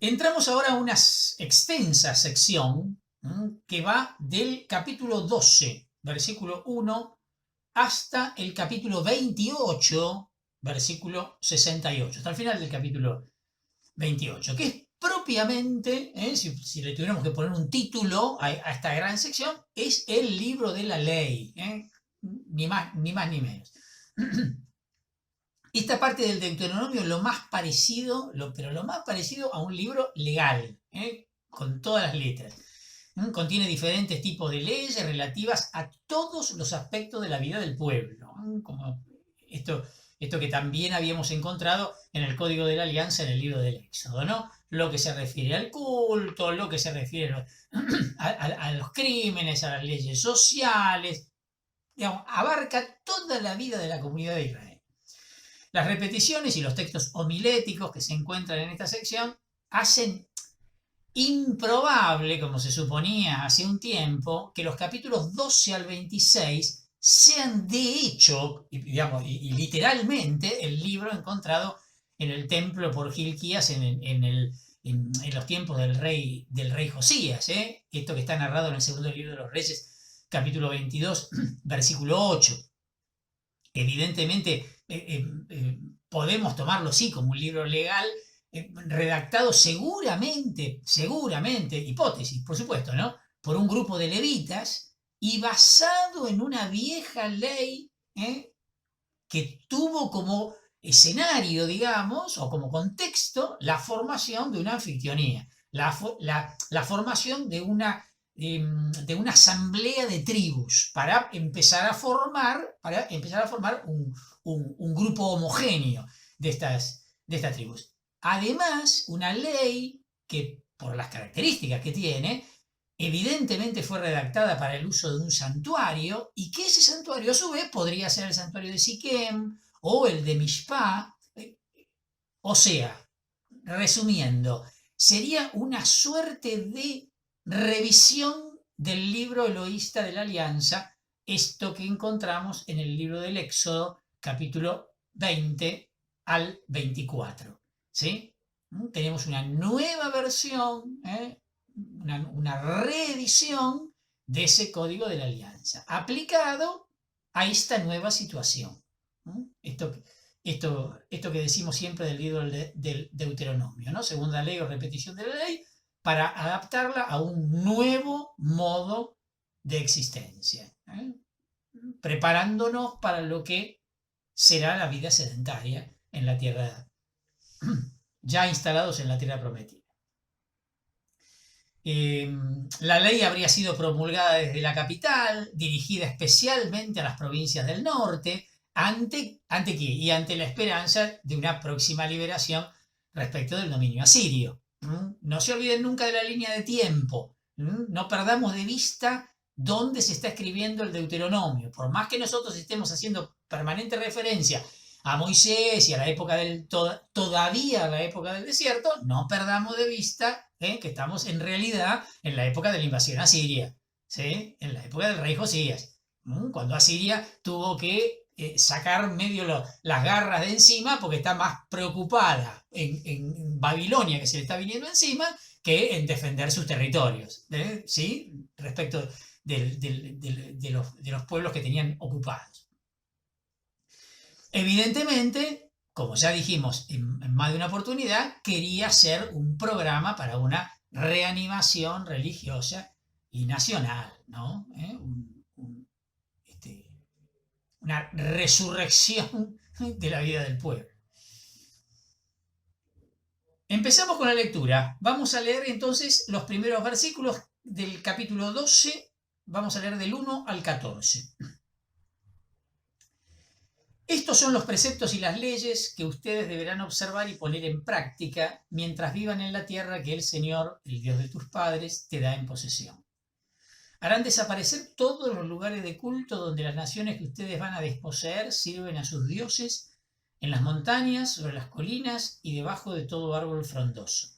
Entramos ahora a una extensa sección que va del capítulo 12, versículo 1, hasta el capítulo 28, versículo 68, hasta el final del capítulo 28, que es propiamente, si le tuviéramos que poner un título a esta gran sección, es el libro de la ley, ni más ni menos. Esta parte del Deuteronomio es lo más parecido, pero lo más parecido a un libro legal, con todas las letras. Contiene diferentes tipos de leyes relativas a todos los aspectos de la vida del pueblo, como esto que también habíamos encontrado en el Código de la Alianza en el libro del Éxodo, ¿no? Lo que se refiere al culto, lo que se refiere a los crímenes, a las leyes sociales, digamos, abarca toda la vida de la comunidad de Israel. Las repeticiones y los textos homiléticos que se encuentran en esta sección hacen improbable, como se suponía hace un tiempo, que los capítulos 12 al 26 sean de hecho, digamos, y literalmente, el libro encontrado en el templo por Gilquías en los tiempos del rey Josías. Esto que está narrado en el segundo libro de los Reyes, capítulo 22, versículo 8. Evidentemente, podemos tomarlo sí como un libro legal, redactado seguramente, hipótesis, por supuesto, ¿no? Por un grupo de levitas y basado en una vieja ley que tuvo como escenario, digamos, o como contexto, la formación de una anfictionía, la formación de una asamblea de tribus para empezar a formar un grupo homogéneo de estas tribus. Además, una ley que, por las características que tiene, evidentemente fue redactada para el uso de un santuario y que ese santuario a su vez podría ser el santuario de Siquem o el de Mishpah. O sea, resumiendo, sería una suerte de revisión del libro eloísta de la Alianza, esto que encontramos en el libro del Éxodo, capítulo 20 al 24. ¿Sí? Tenemos una nueva versión, una reedición de ese código de la Alianza, aplicado a esta nueva situación. Esto que decimos siempre del libro del Deuteronomio, ¿no? Segunda ley o repetición de la ley, para adaptarla a un nuevo modo de existencia, preparándonos para lo que será la vida sedentaria en la tierra, ya instalados en la tierra prometida. La ley habría sido promulgada desde la capital, dirigida especialmente a las provincias del norte, ante qué? Y ante la esperanza de una próxima liberación respecto del dominio asirio. No se olviden nunca de la línea de tiempo. No perdamos de vista dónde se está escribiendo el Deuteronomio. Por más que nosotros estemos haciendo permanente referencia a Moisés y a la época todavía a la época del desierto, no perdamos de vista que estamos en realidad en la época de la invasión asiria, ¿sí? En la época del rey Josías, cuando Asiria tuvo que sacar medio las garras de encima porque está más preocupada en Babilonia, que se le está viniendo encima, que en defender sus territorios, ¿sí? Respecto de los pueblos que tenían ocupados. Evidentemente, como ya dijimos en más de una oportunidad, quería hacer un programa para una reanimación religiosa y nacional, ¿no? Una resurrección de la vida del pueblo. Empezamos con la lectura. Vamos a leer entonces los primeros versículos del capítulo 12. Vamos a leer del 1 al 14. Estos son los preceptos y las leyes que ustedes deberán observar y poner en práctica mientras vivan en la tierra que el Señor, el Dios de tus padres, te da en posesión. Harán desaparecer todos los lugares de culto donde las naciones que ustedes van a desposeer sirven a sus dioses, en las montañas, sobre las colinas y debajo de todo árbol frondoso.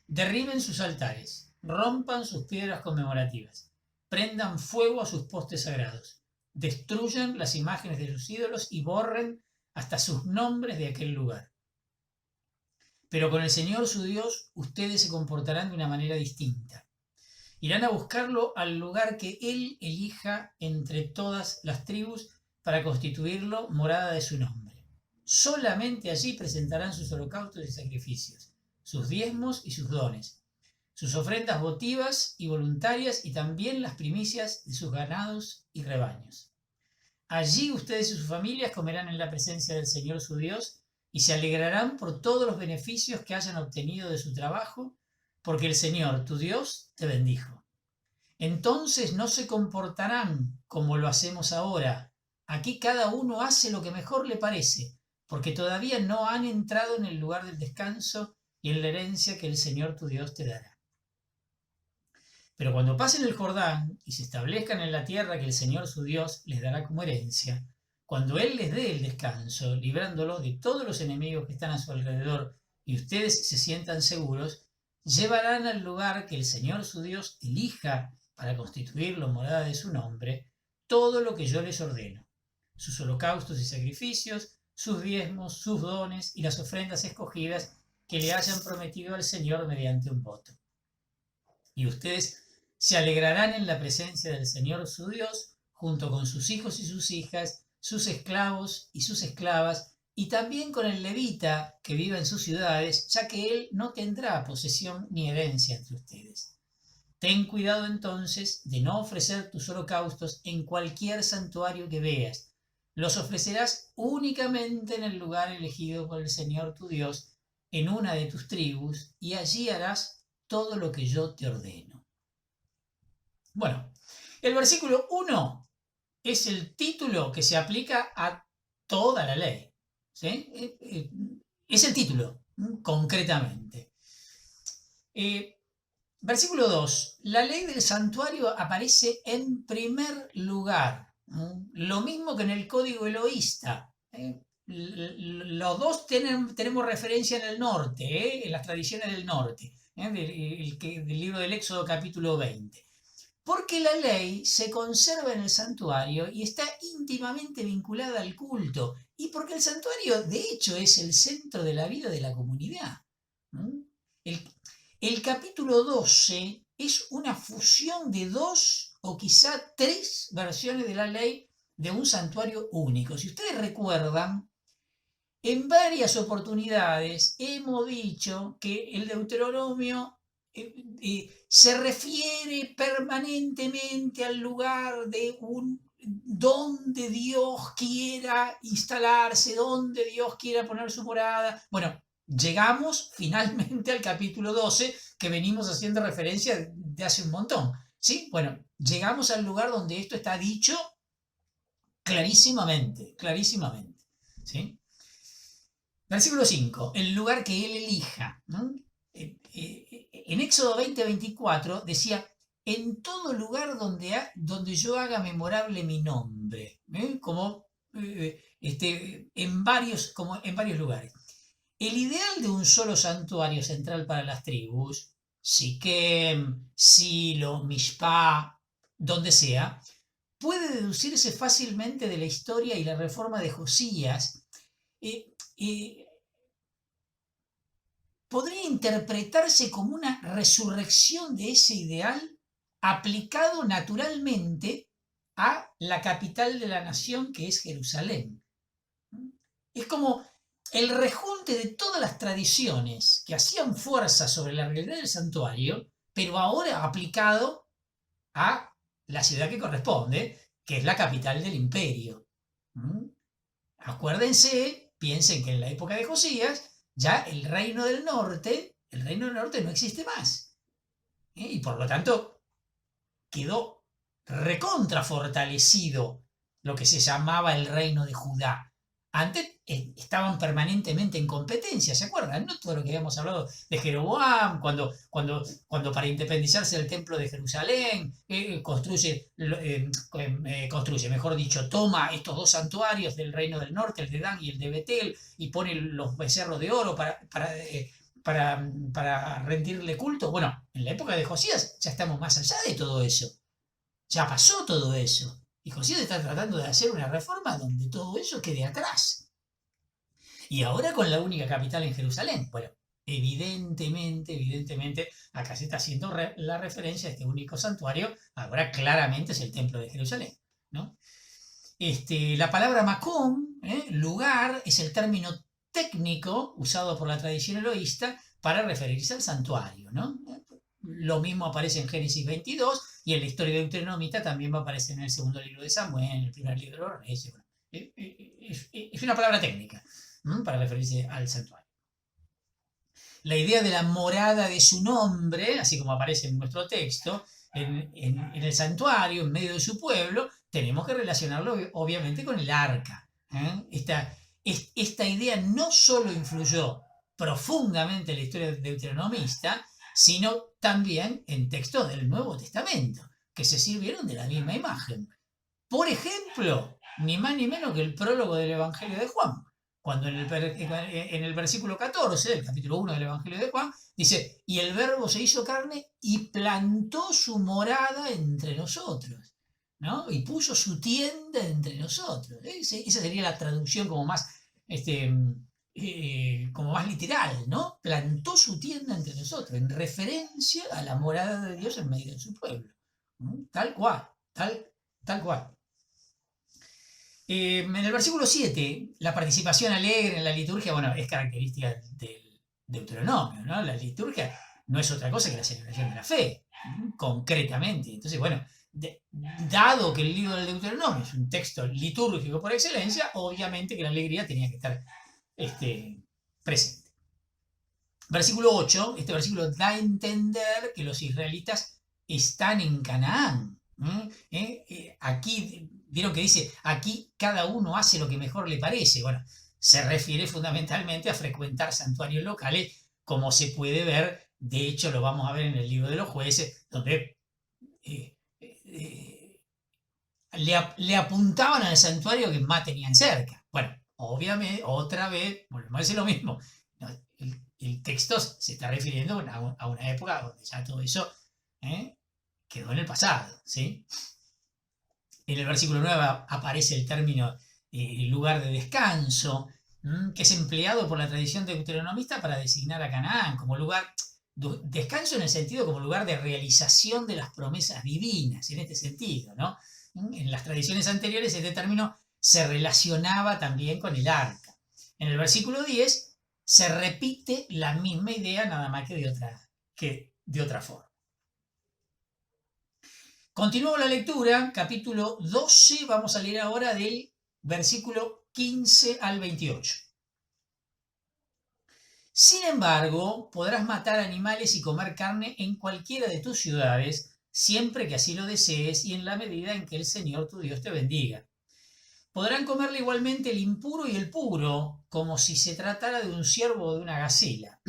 Derriben sus altares, rompan sus piedras conmemorativas, prendan fuego a sus postes sagrados, destruyan las imágenes de sus ídolos y borren hasta sus nombres de aquel lugar. Pero con el Señor su Dios ustedes se comportarán de una manera distinta. Irán a buscarlo al lugar que Él elija entre todas las tribus para constituirlo morada de su nombre. Solamente allí presentarán sus holocaustos y sacrificios, sus diezmos y sus dones, sus ofrendas votivas y voluntarias y también las primicias de sus ganados y rebaños. Allí ustedes y sus familias comerán en la presencia del Señor su Dios y se alegrarán por todos los beneficios que hayan obtenido de su trabajo, porque el Señor, tu Dios, te bendijo. Entonces no se comportarán como lo hacemos ahora. Aquí cada uno hace lo que mejor le parece, porque todavía no han entrado en el lugar del descanso y en la herencia que el Señor tu Dios te dará. Pero cuando pasen el Jordán y se establezcan en la tierra que el Señor su Dios les dará como herencia, cuando Él les dé el descanso, librándolos de todos los enemigos que están a su alrededor, y ustedes se sientan seguros, llevarán al lugar que el Señor su Dios elija para constituirlo morada de su nombre, todo lo que yo les ordeno, sus holocaustos y sacrificios, sus diezmos, sus dones y las ofrendas escogidas que le hayan prometido al Señor mediante un voto. Y ustedes se alegrarán en la presencia del Señor su Dios, junto con sus hijos y sus hijas, sus esclavos y sus esclavas, y también con el levita que viva en sus ciudades, ya que él no tendrá posesión ni herencia entre ustedes. Ten cuidado entonces de no ofrecer tus holocaustos en cualquier santuario que veas. Los ofrecerás únicamente en el lugar elegido por el Señor tu Dios, en una de tus tribus, y allí harás todo lo que yo te ordeno. Bueno, el versículo 1 es el título que se aplica a toda la ley. ¿Sí? Es el título, concretamente. Versículo 2. La ley del santuario aparece en primer lugar. Lo mismo que en el código eloísta. Los dos tenemos referencia en el norte, en las tradiciones del norte, del libro del Éxodo capítulo 20. Porque la ley se conserva en el santuario y está íntimamente vinculada al culto, y porque el santuario de hecho es el centro de la vida de la comunidad. El capítulo 12 es una fusión de 2 o quizá 3 versiones de la ley de un santuario único. Si ustedes recuerdan, en varias oportunidades hemos dicho que el Deuteronomio se refiere permanentemente al lugar de donde Dios quiera instalarse, donde Dios quiera poner su morada. Bueno, llegamos finalmente al capítulo 12, que venimos haciendo referencia de hace un montón. ¿Sí? Bueno, llegamos al lugar donde esto está dicho clarísimamente. ¿Sí? Versículo 5, el lugar que Él elija, ¿no? En Éxodo 20:24 decía, en todo lugar donde yo haga memorable mi nombre, en varios lugares. El ideal de un solo santuario central para las tribus, Siquem, Silo, Mishpá, donde sea, puede deducirse fácilmente de la historia y la reforma de Josías. Podría interpretarse como una resurrección de ese ideal aplicado naturalmente a la capital de la nación, que es Jerusalén. Es como el rejunte de todas las tradiciones que hacían fuerza sobre la realidad del santuario, pero ahora aplicado a la ciudad que corresponde, que es la capital del imperio. Acuérdense, piensen que en la época de Josías ya el reino del norte no existe más. Y por lo tanto quedó recontra fortalecido lo que se llamaba el reino de Judá. Antes estaban permanentemente en competencia, ¿se acuerdan? ¿No? Todo lo que habíamos hablado de Jeroboam, cuando para independizarse del templo de Jerusalén, toma estos 2 santuarios del reino del norte, el de Dan y el de Betel, y pone los becerros de oro para rendirle culto. Bueno, en la época de Josías ya estamos más allá de todo eso. Ya pasó todo eso. Y Josías está tratando de hacer una reforma donde todo eso quede atrás. Y ahora con la única capital en Jerusalén. Bueno, evidentemente, acá se está haciendo la referencia a este único santuario, ahora claramente es el templo de Jerusalén, ¿no? La palabra Macom, lugar, es el término técnico usado por la tradición eloísta para referirse al santuario, ¿no? Lo mismo aparece en Génesis 22 y en la historia de deuteronomista también va a aparecer en el segundo libro de Samuel, en el primer libro de los Reyes. Bueno, es una palabra técnica para referirse al santuario. La idea de la morada de su nombre, así como aparece en nuestro texto, en el santuario, en medio de su pueblo, tenemos que relacionarlo obviamente con el arca. Esta idea no solo influyó profundamente en la historia deuteronomista, sino también en textos del Nuevo Testamento, que se sirvieron de la misma imagen. Por ejemplo, ni más ni menos que el prólogo del Evangelio de Juan, cuando en el versículo 14, del capítulo 1 del Evangelio de Juan, dice, y el Verbo se hizo carne y plantó su morada entre nosotros, ¿no? Y puso su tienda entre nosotros. Esa sería la traducción como más, como más literal, ¿no? Plantó su tienda entre nosotros, en referencia a la morada de Dios en medio de su pueblo. Tal cual, tal cual. En el versículo 7, la participación alegre en la liturgia, bueno, es característica del Deuteronomio, ¿no? La liturgia no es otra cosa que la celebración de la fe, concretamente. Entonces, bueno, dado que el libro del Deuteronomio es un texto litúrgico por excelencia, obviamente que la alegría tenía que estar presente. Versículo 8, este versículo da a entender que los israelitas están en Canaán. Aquí, vieron que dice, aquí cada uno hace lo que mejor le parece. Bueno, se refiere fundamentalmente a frecuentar santuarios locales, como se puede ver, de hecho lo vamos a ver en el libro de los jueces, donde le apuntaban al santuario que más tenían cerca. Bueno, obviamente, otra vez, volvemos a decir lo mismo. El texto se está refiriendo a una época donde ya todo eso quedó en el pasado, ¿sí? En el versículo 9 aparece el término lugar de descanso, que es empleado por la tradición deuteronomista para designar a Canaán como lugar, descanso en el sentido como lugar de realización de las promesas divinas, en este sentido, ¿no? En las tradiciones anteriores este término se relacionaba también con el arca. En el versículo 10 se repite la misma idea, nada más que de otra forma. Continúo la lectura, capítulo 12, vamos a leer ahora del versículo 15 al 28. Sin embargo, podrás matar animales y comer carne en cualquiera de tus ciudades, siempre que así lo desees y en la medida en que el Señor tu Dios te bendiga. Podrán comerle igualmente el impuro y el puro, como si se tratara de un ciervo o de una gacela.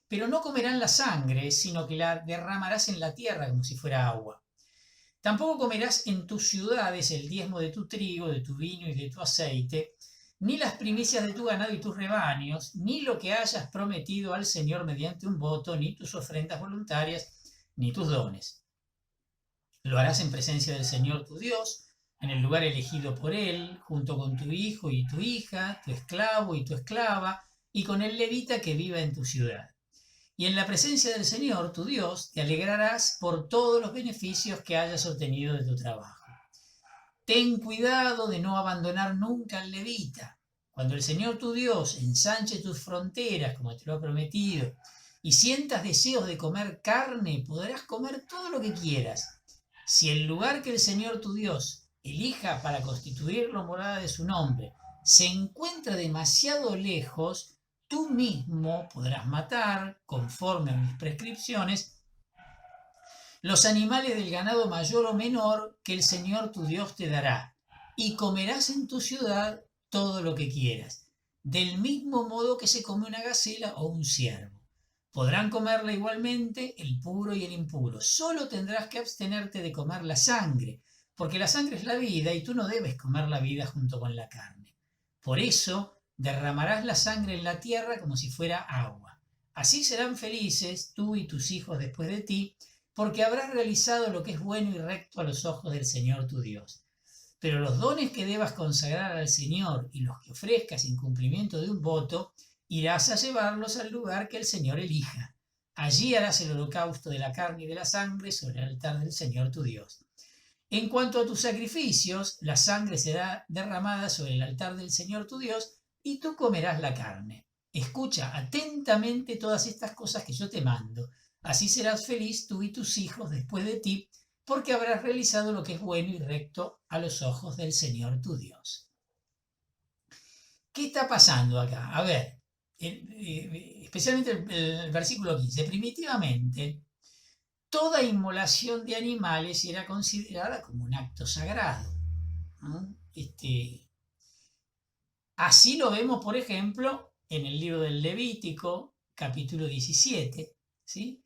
Pero no comerán la sangre, sino que la derramarás en la tierra como si fuera agua. Tampoco comerás en tus ciudades el diezmo de tu trigo, de tu vino y de tu aceite, ni las primicias de tu ganado y tus rebaños, ni lo que hayas prometido al Señor mediante un voto, ni tus ofrendas voluntarias, ni tus dones. Lo harás en presencia del Señor tu Dios, en el lugar elegido por Él, junto con tu hijo y tu hija, tu esclavo y tu esclava, y con el levita que viva en tu ciudad. Y en la presencia del Señor, tu Dios, te alegrarás por todos los beneficios que hayas obtenido de tu trabajo. Ten cuidado de no abandonar nunca al levita. Cuando el Señor tu Dios ensanche tus fronteras, como te lo ha prometido, y sientas deseos de comer carne, podrás comer todo lo que quieras. Si el lugar que el Señor tu Dios elija para constituirlo morada de su nombre se encuentra demasiado lejos, tú mismo podrás matar, conforme a mis prescripciones, los animales del ganado mayor o menor que el Señor tu Dios te dará, y comerás en tu ciudad todo lo que quieras, del mismo modo que se come una gacela o un ciervo. Podrán comerla igualmente el puro y el impuro. Solo tendrás que abstenerte de comer la sangre, porque la sangre es la vida y tú no debes comer la vida junto con la carne. Por eso derramarás la sangre en la tierra como si fuera agua. Así serán felices tú y tus hijos después de ti, porque habrás realizado lo que es bueno y recto a los ojos del Señor tu Dios. Pero los dones que debas consagrar al Señor y los que ofrezcas en cumplimiento de un voto, irás a llevarlos al lugar que el Señor elija. Allí harás el holocausto de la carne y de la sangre sobre el altar del Señor tu Dios. En cuanto a tus sacrificios, la sangre será derramada sobre el altar del Señor tu Dios y tú comerás la carne. Escucha atentamente todas estas cosas que yo te mando. Así serás feliz tú y tus hijos después de ti, porque habrás realizado lo que es bueno y recto a los ojos del Señor tu Dios. ¿Qué está pasando acá? A ver, especialmente el versículo 15. Primitivamente, toda inmolación de animales era considerada como un acto sagrado, ¿no? Así lo vemos, por ejemplo, en el libro del Levítico, capítulo 17, ¿sí?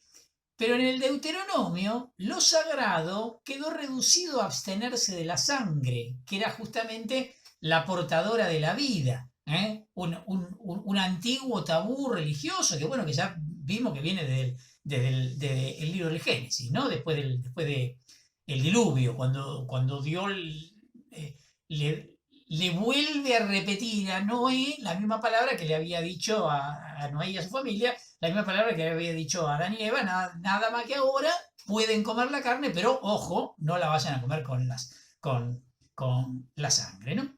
Pero en el Deuteronomio, lo sagrado quedó reducido a abstenerse de la sangre, que era justamente la portadora de la vida, ¿eh? Un antiguo tabú religioso que, bueno, que ya vimos que viene desde el libro del Génesis, ¿no? Después de el diluvio, cuando Dios le vuelve a repetir a Noé la misma palabra que le había dicho a Noé y a su familia, la misma palabra que le había dicho a Adán y Eva, nada más que ahora pueden comer la carne, pero ojo, no la vayan a comer con la sangre, ¿no?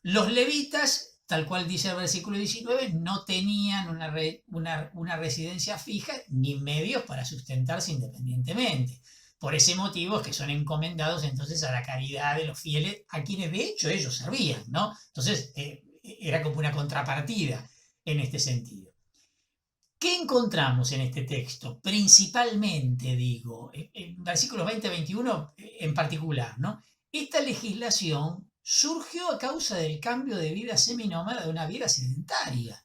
Los levitas, tal cual dice el versículo 19, no tenían una residencia fija ni medios para sustentarse independientemente. Por ese motivo es que son encomendados entonces a la caridad de los fieles, a quienes de hecho ellos servían, ¿no? Entonces era como una contrapartida en este sentido. ¿Qué encontramos en este texto? Principalmente, digo, en versículos 20-21 en particular, ¿no? Esta legislación surgió a causa del cambio de vida seminómada de una vida sedentaria.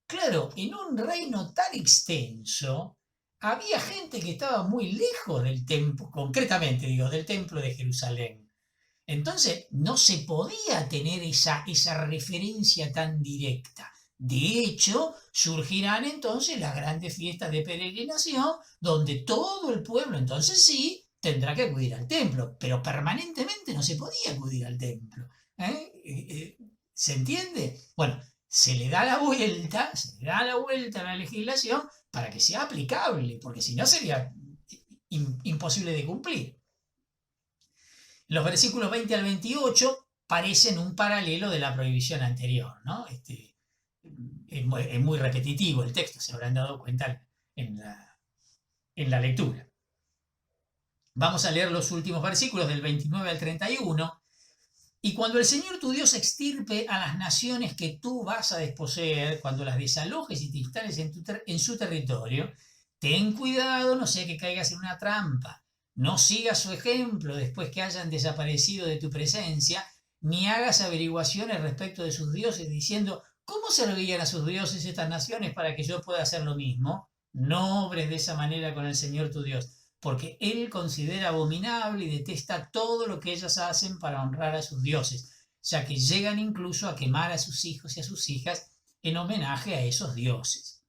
Claro, en un reino tan extenso, había gente que estaba muy lejos del templo, concretamente digo, del templo de Jerusalén. Entonces, no se podía tener esa referencia tan directa. De hecho, surgirán entonces las grandes fiestas de peregrinación, donde todo el pueblo, entonces sí, tendrá que acudir al templo, pero permanentemente no se podía acudir al templo. ¿Se entiende? Bueno, se le da la vuelta a la legislación para que sea aplicable, porque si no sería imposible de cumplir. Los versículos 20 al 28 parecen un paralelo de la prohibición anterior, ¿no? Es muy repetitivo el texto, se habrán dado cuenta en la lectura. Vamos a leer los últimos versículos del 29 al 31. Y cuando el Señor tu Dios extirpe a las naciones que tú vas a desposeer, cuando las desalojes y te instales en su territorio, ten cuidado, no sea que caigas en una trampa. No sigas su ejemplo después que hayan desaparecido de tu presencia, ni hagas averiguaciones respecto de sus dioses diciendo, ¿cómo servían a sus dioses estas naciones para que yo pueda hacer lo mismo? No obres de esa manera con el Señor tu Dios, porque Él considera abominable y detesta todo lo que ellas hacen para honrar a sus dioses, ya que llegan incluso a quemar a sus hijos y a sus hijas en homenaje a esos dioses.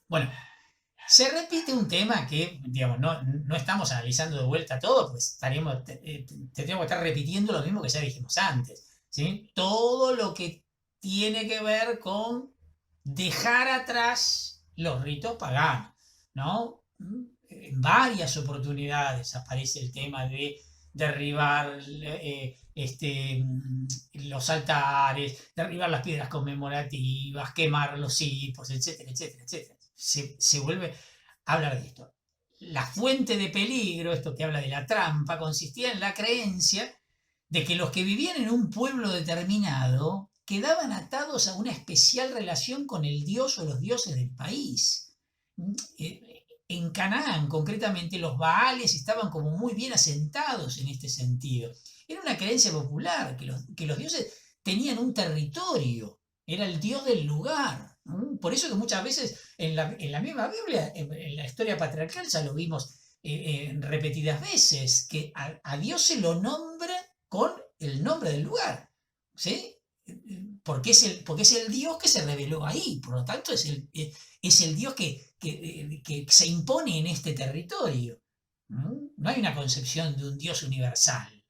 Bueno, se repite un tema que, digamos, no estamos analizando de vuelta todo, pues tendríamos que estar repitiendo lo mismo que ya dijimos antes, ¿sí? Todo lo que tiene que ver con dejar atrás los ritos paganos, ¿no? En varias oportunidades aparece el tema de derribar los altares, derribar las piedras conmemorativas, quemar los cipos, etcétera, etcétera, etcétera. Se vuelve a hablar de esto. La fuente de peligro, esto que habla de la trampa, consistía en la creencia de que los que vivían en un pueblo determinado quedaban atados a una especial relación con el dios o los dioses del país. En Canaán, concretamente, los Baales estaban como muy bien asentados en este sentido. Era una creencia popular que los dioses tenían un territorio, era el dios del lugar. Por eso que muchas veces en la misma Biblia, en la historia patriarcal, ya lo vimos repetidas veces, que a Dios se lo nombra con el nombre del lugar, ¿sí? Porque es el Dios que se reveló ahí, por lo tanto es el Dios que se impone en este territorio. No hay una concepción de un Dios universal.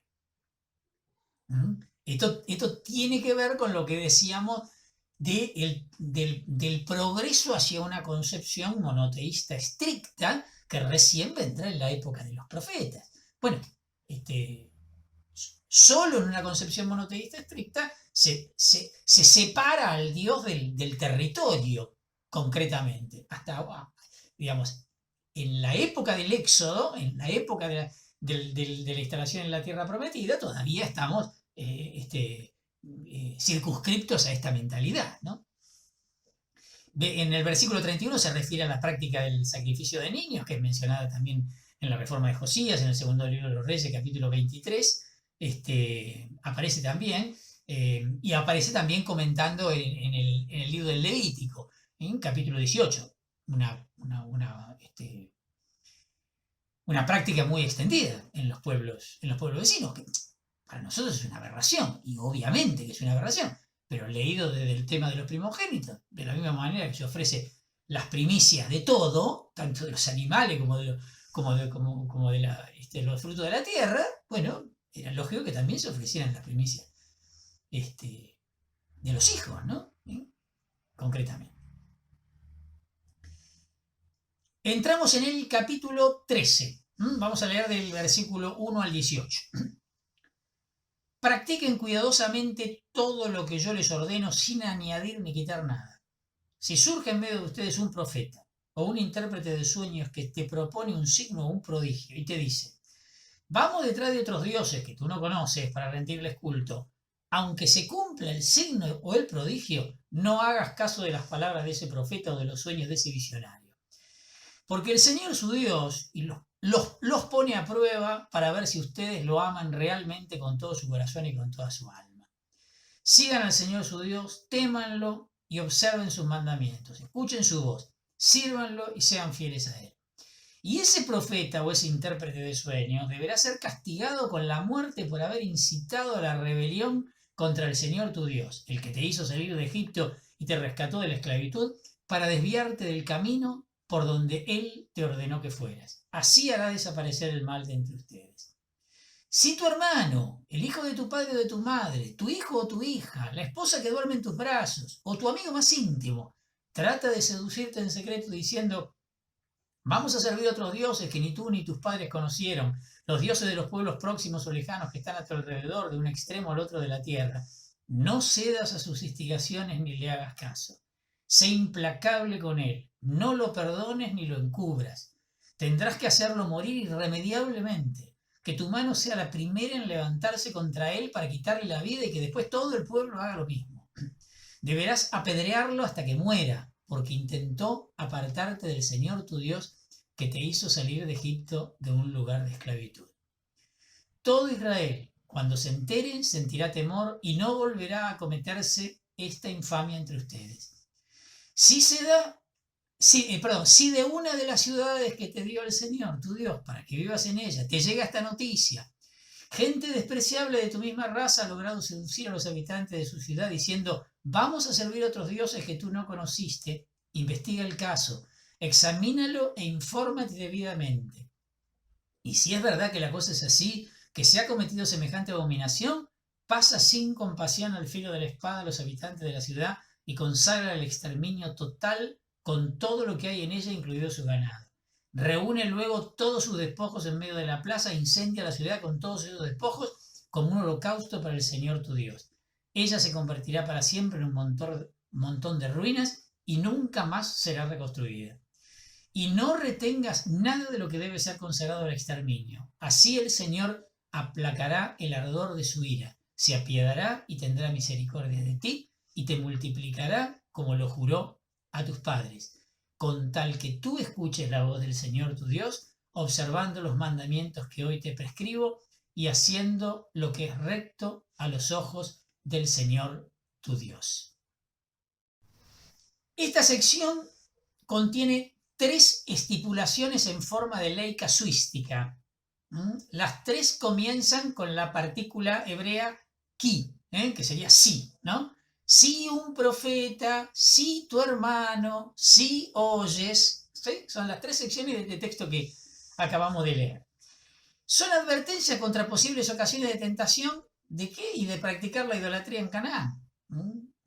Esto tiene que ver con lo que decíamos del progreso hacia una concepción monoteísta estricta que recién vendrá en la época de los profetas. Bueno, solo en una concepción monoteísta estricta se separa al Dios del territorio, concretamente. Hasta, digamos, en la época del Éxodo, en la época de la instalación en la tierra prometida, todavía estamos circunscriptos a esta mentalidad, ¿no? En el versículo 31 se refiere a la práctica del sacrificio de niños, que es mencionada también en la reforma de Josías, en el segundo libro de los Reyes, capítulo 23, aparece también, y aparece también comentando en el libro del Levítico, en capítulo 18, una práctica muy extendida en los pueblos vecinos, que para nosotros es una aberración, y obviamente que es una aberración, pero leído desde el tema de los primogénitos, de la misma manera que se ofrece las primicias de todo, tanto de los animales como de los frutos de la tierra, bueno, era lógico que también se ofrecieran las primicias de los hijos, ¿no? Concretamente. Entramos en el capítulo 13. Vamos a leer del versículo 1 al 18. Practiquen cuidadosamente todo lo que yo les ordeno sin añadir ni quitar nada. Si surge en medio de ustedes un profeta o un intérprete de sueños que te propone un signo o un prodigio y te dice: vamos detrás de otros dioses que tú no conoces para rendirles culto, aunque se cumpla el signo o el prodigio, no hagas caso de las palabras de ese profeta o de los sueños de ese visionario. Porque el Señor su Dios los pone a prueba para ver si ustedes lo aman realmente con todo su corazón y con toda su alma. Sigan al Señor su Dios, témanlo y observen sus mandamientos. Escuchen su voz, sírvanlo y sean fieles a Él. Y ese profeta o ese intérprete de sueños deberá ser castigado con la muerte por haber incitado a la rebelión contra el Señor tu Dios, el que te hizo salir de Egipto y te rescató de la esclavitud, para desviarte del camino por donde Él te ordenó que fueras. Así hará desaparecer el mal de entre ustedes. Si tu hermano, el hijo de tu padre o de tu madre, tu hijo o tu hija, la esposa que duerme en tus brazos, o tu amigo más íntimo, trata de seducirte en secreto diciendo: vamos a servir a otros dioses que ni tú ni tus padres conocieron, los dioses de los pueblos próximos o lejanos que están a tu alrededor, de un extremo al otro de la tierra, no cedas a sus instigaciones ni le hagas caso. Sé implacable con él, no lo perdones ni lo encubras. Tendrás que hacerlo morir irremediablemente, que tu mano sea la primera en levantarse contra él para quitarle la vida y que después todo el pueblo haga lo mismo. Deberás apedrearlo hasta que muera, porque intentó apartarte del Señor tu Dios, que te hizo salir de Egipto, de un lugar de esclavitud. Todo Israel, cuando se enteren, sentirá temor y no volverá a cometerse esta infamia entre ustedes. Si de una de las ciudades que te dio el Señor, tu Dios, para que vivas en ella, te llega esta noticia: gente despreciable de tu misma raza ha logrado seducir a los habitantes de su ciudad diciendo: vamos a servir a otros dioses que tú no conociste, investiga el caso, examínalo e infórmate debidamente. Y si es verdad que la cosa es así, que se ha cometido semejante abominación, pasa sin compasión al filo de la espada a los habitantes de la ciudad y consagra el exterminio total con todo lo que hay en ella, incluido su ganado. Reúne luego todos sus despojos en medio de la plaza e incendia la ciudad con todos esos despojos como un holocausto para el Señor tu Dios. Ella se convertirá para siempre en un montón de ruinas y nunca más será reconstruida. Y no retengas nada de lo que debe ser consagrado al exterminio. Así el Señor aplacará el ardor de su ira, se apiadará y tendrá misericordia de ti y te multiplicará como lo juró a tus padres, con tal que tú escuches la voz del Señor tu Dios, observando los mandamientos que hoy te prescribo y haciendo lo que es recto a los ojos del Señor tu Dios. Esta sección contiene 3 estipulaciones en forma de ley casuística. Las 3 comienzan con la partícula hebrea ki, que sería sí, ¿no? Si un profeta, si tu hermano, si oyes. ¿Sí? Son las 3 secciones de texto que acabamos de leer. Son advertencias contra posibles ocasiones de tentación, ¿de qué? Y de practicar la idolatría en Canaán.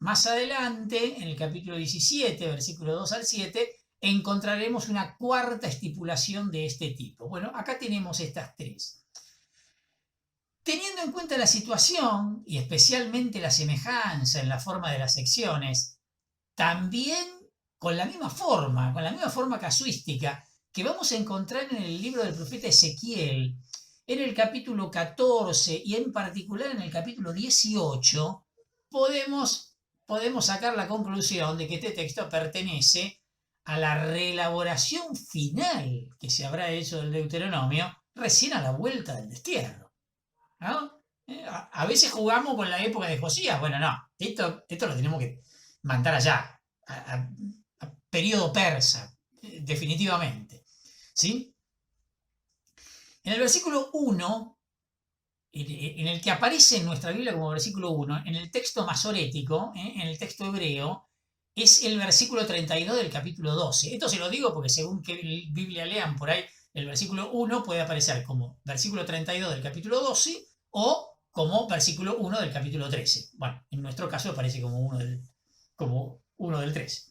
más adelante, en el capítulo 17, versículo 2 al 7, encontraremos una cuarta estipulación de este tipo. Bueno, acá tenemos estas tres. Teniendo en cuenta la situación, y especialmente la semejanza en la forma de las secciones, también con la misma forma casuística que vamos a encontrar en el libro del profeta Ezequiel, en el capítulo 14 y en particular en el capítulo 18, podemos sacar la conclusión de que este texto pertenece a la reelaboración final que se habrá hecho del Deuteronomio recién a la vuelta del destierro, ¿no? A veces jugamos con la época de Josías. Bueno, no, esto lo tenemos que mandar allá, a periodo persa, definitivamente. ¿Sí? En el versículo 1, en el que aparece en nuestra Biblia como versículo 1, en el texto masorético, en el texto hebreo, es el versículo 32 del capítulo 12. Esto se lo digo porque según qué Biblia lean por ahí, el versículo 1 puede aparecer como versículo 32 del capítulo 12 o como versículo 1 del capítulo 13. Bueno, en nuestro caso aparece como uno del 13.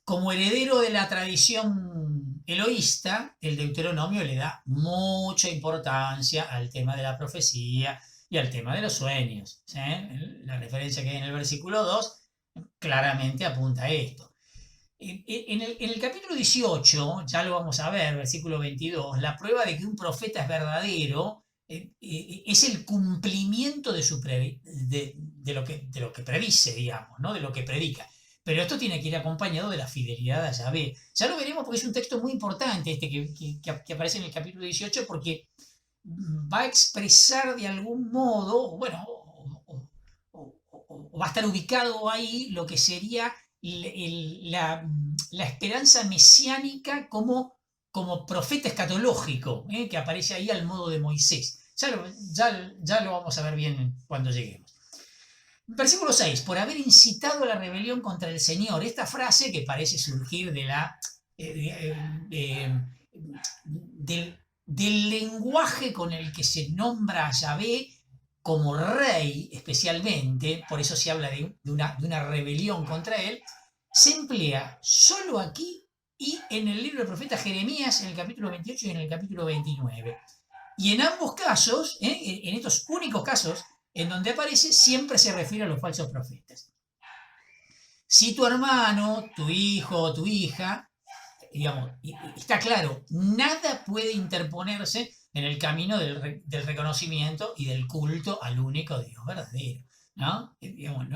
Como heredero de la tradición eloísta, el Deuteronomio le da mucha importancia al tema de la profecía y al tema de los sueños. ¿Sí? La referencia que hay en el versículo 2 claramente apunta a esto. En el capítulo 18, ya lo vamos a ver, versículo 22, la prueba de que un profeta es verdadero es el cumplimiento de lo que predice, digamos, ¿no? De lo que predica. Pero esto tiene que ir acompañado de la fidelidad a Yahvé. Ya lo veremos porque es un texto muy importante este que aparece en el capítulo 18 porque va a expresar de algún modo, bueno, o va a estar ubicado ahí lo que sería la esperanza mesiánica como profeta escatológico, que aparece ahí al modo de Moisés. Ya lo vamos a ver bien cuando lleguemos. Versículo 6, por haber incitado a la rebelión contra el Señor. Esta frase que parece surgir del lenguaje con el que se nombra a Yahvé como rey, especialmente, por eso se habla de una rebelión contra él, se emplea solo aquí y en el libro del profeta Jeremías, en el capítulo 28 y en el capítulo 29. Y en ambos casos, en estos únicos casos, en donde aparece, siempre se refiere a los falsos profetas. Si tu hermano, tu hijo o tu hija, digamos, está claro, nada puede interponerse en el camino del reconocimiento y del culto al único Dios verdadero, ¿no? Digamos,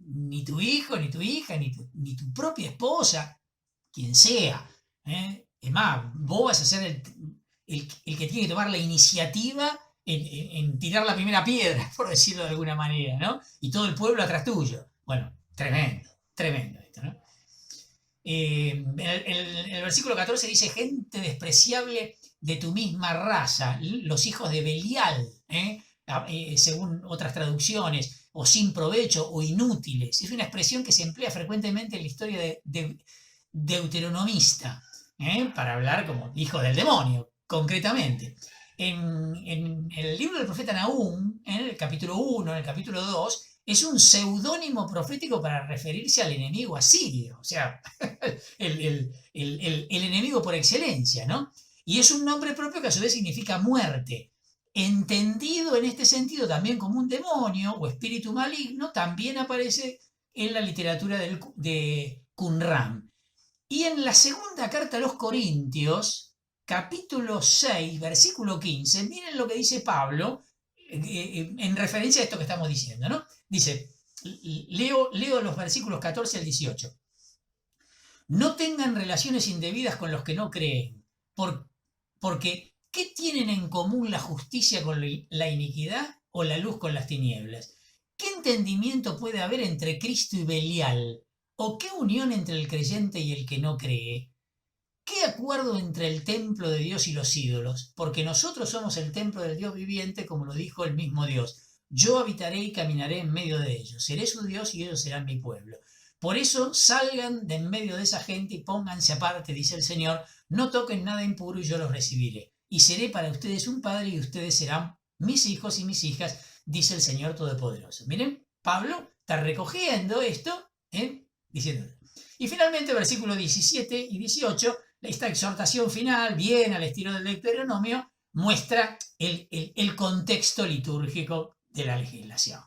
ni tu hijo, ni tu hija, ni tu propia esposa, quien sea. Es más, vos vas a ser el que tiene que tomar la iniciativa en tirar la primera piedra, por decirlo de alguna manera, ¿no? Y todo el pueblo atrás tuyo. Bueno, tremendo esto, ¿no? El versículo 14 dice, gente despreciable de tu misma raza, los hijos de Belial, según otras traducciones, o sin provecho o inútiles. Es una expresión que se emplea frecuentemente en la historia de deuteronomista, para hablar como hijo del demonio, concretamente. En el libro del profeta Nahum, en el capítulo 1, en el capítulo 2, es un seudónimo profético para referirse al enemigo asirio, o sea, el enemigo por excelencia, ¿no? Y es un nombre propio que a su vez significa muerte. Entendido en este sentido también como un demonio o espíritu maligno, también aparece en la literatura de Qumran. Y en la segunda carta a los Corintios, capítulo 6, versículo 15, miren lo que dice Pablo en referencia a esto que estamos diciendo, ¿no? Dice, leo los versículos 14 al 18. No tengan relaciones indebidas con los que no creen, porque ¿qué tienen en común la justicia con la iniquidad o la luz con las tinieblas? ¿Qué entendimiento puede haber entre Cristo y Belial? ¿O qué unión entre el creyente y el que no cree? ¿Qué acuerdo entre el templo de Dios y los ídolos? Porque nosotros somos el templo del Dios viviente, como lo dijo el mismo Dios. Yo habitaré y caminaré en medio de ellos. Seré su Dios y ellos serán mi pueblo. Por eso salgan de en medio de esa gente y pónganse aparte, dice el Señor. No toquen nada impuro y yo los recibiré. Y seré para ustedes un padre y ustedes serán mis hijos y mis hijas, dice el Señor Todopoderoso. Miren, Pablo está recogiendo esto, diciendo. Y finalmente, versículos 17 y 18, esta exhortación final, bien al estilo del Deuteronomio, muestra el contexto litúrgico de la legislación.